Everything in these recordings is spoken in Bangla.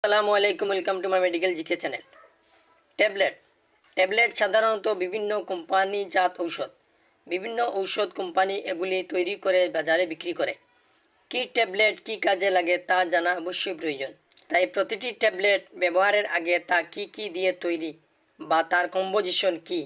আসসালামু আলাইকুম, welcome to my medical GK channel. Tablet সাধারণত বিভিন্ন কোম্পানিজাত ঔষধ। বিভিন্ন ঔষধ কোম্পানি এগুলি তৈরি করে বাজারে বিক্রি করে। কী ট্যাবলেট কী কাজে লাগে তা জানা অবশ্যই প্রয়োজন। তাই প্রতিটি ট্যাবলেট ব্যবহারের আগে তা কী দিয়ে তৈরি বা তার কম্পোজিশন কী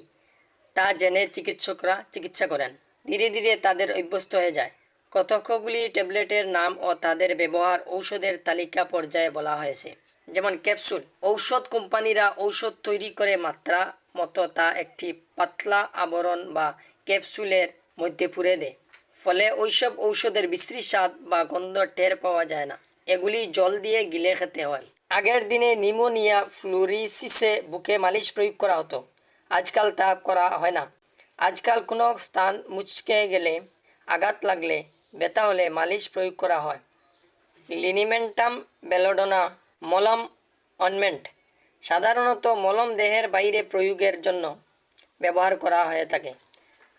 তা জেনে চিকিৎসকরা চিকিৎসা করেন। ধীরে ধীরে তাদের অভ্যস্ত হয়ে যায়। কতকগুলি ট্যাবলেটের নাম ও তাদের ব্যবহার ঔষধের তালিকা পর্যায়ে বলা হয়েছে। যেমন ক্যাপসুল। ঔষধ কোম্পানিরা ঔষধ তৈরি করে মাত্রা মতো তা একটি পাতলা আবরণ বা ক্যাপসুলের মধ্যে পুরে দেয়। ফলে ওইসব ঔষধের বিশ্রী স্বাদ বা গন্ধ টের পাওয়া যায় না। এগুলি জল দিয়ে গিলে খেতে হয়। আগের দিনে নিউমোনিয়া, ফ্লুরিসিসে বুকে মালিশ প্রয়োগ করা হতো। আজকাল তা করা হয় না। আজকাল কোনো স্থান মুচকে গেলে, আঘাত লাগলে, ব্যথা হলে মালিশ প্রয়োগ করা হয়। লিনিমেন্টাম, বেলোডোনা, মলম, অয়েন্টমেন্ট। সাধারণত মলম দেহের বাইরে প্রয়োগের জন্য ব্যবহার করা হয়ে থাকে।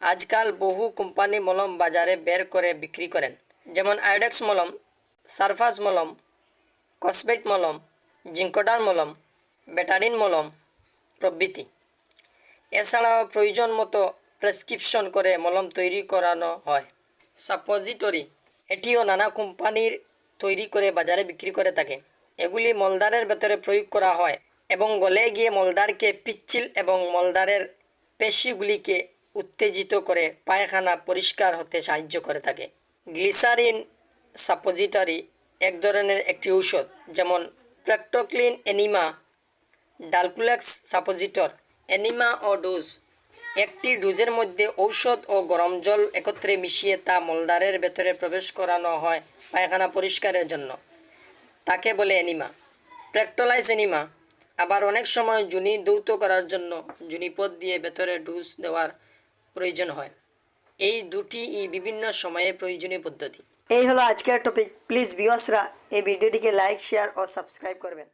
আজকাল বহু কোম্পানি মলম বাজারে বের করে বিক্রি করেন, যেমন আয়োডেক্স মলম, সারফাস মলম, কসবেট মলম, জিঙ্কোডার মলম, বেটাডিন মলম প্রভৃতি। এছাড়াও প্রয়োজন মতো প্রেসক্রিপশন করে মলম তৈরি করানো হয়। সাপোজিটরি। এটিও নানা কোম্পানির তৈরি করে বাজারে বিক্রি করে থাকে। এগুলি মলদ্বারের ভেতরে প্রয়োগ করা হয় এবং গলে গিয়ে মলদ্বারকে পিচ্ছিল এবং মলদ্বারের পেশিগুলিকে উত্তেজিত করে পায়খানা পরিষ্কার হতে সাহায্য করে থাকে। গ্লিসারিন সাপোজিটরি এক ধরনের একটি ঔষধ, যেমন প্রেক্টোক্লিন, এনিমা, ডালকুলেক্স সাপোজিটর। এনিমা ও ডোজ। একটি ডোজের মধ্যে ঔষধ ও গরম জল একত্রে মিশিয়ে তা মলদ্বারের ভেতরে প্রবেশ করানো হয় পায়খানা পরিষ্কারের জন্য। তাকে বলে এনিমা। প্রেক্টোলাইজ এনিমা। আবার অনেক সময় যোনি দ্রুত করার জন্য যোনিপথ দিয়ে ভেতরে ডোজ দেওয়ার প্রয়োজন হয়। এই দুটি বিভিন্ন সময়ে প্রয়োজনীয় পদ্ধতি। এই হলো আজকের টপিক। প্লিজ ভিউয়ার্সরা এই ভিডিওটিকে লাইক, শেয়ার ও সাবস্ক্রাইব করবেন।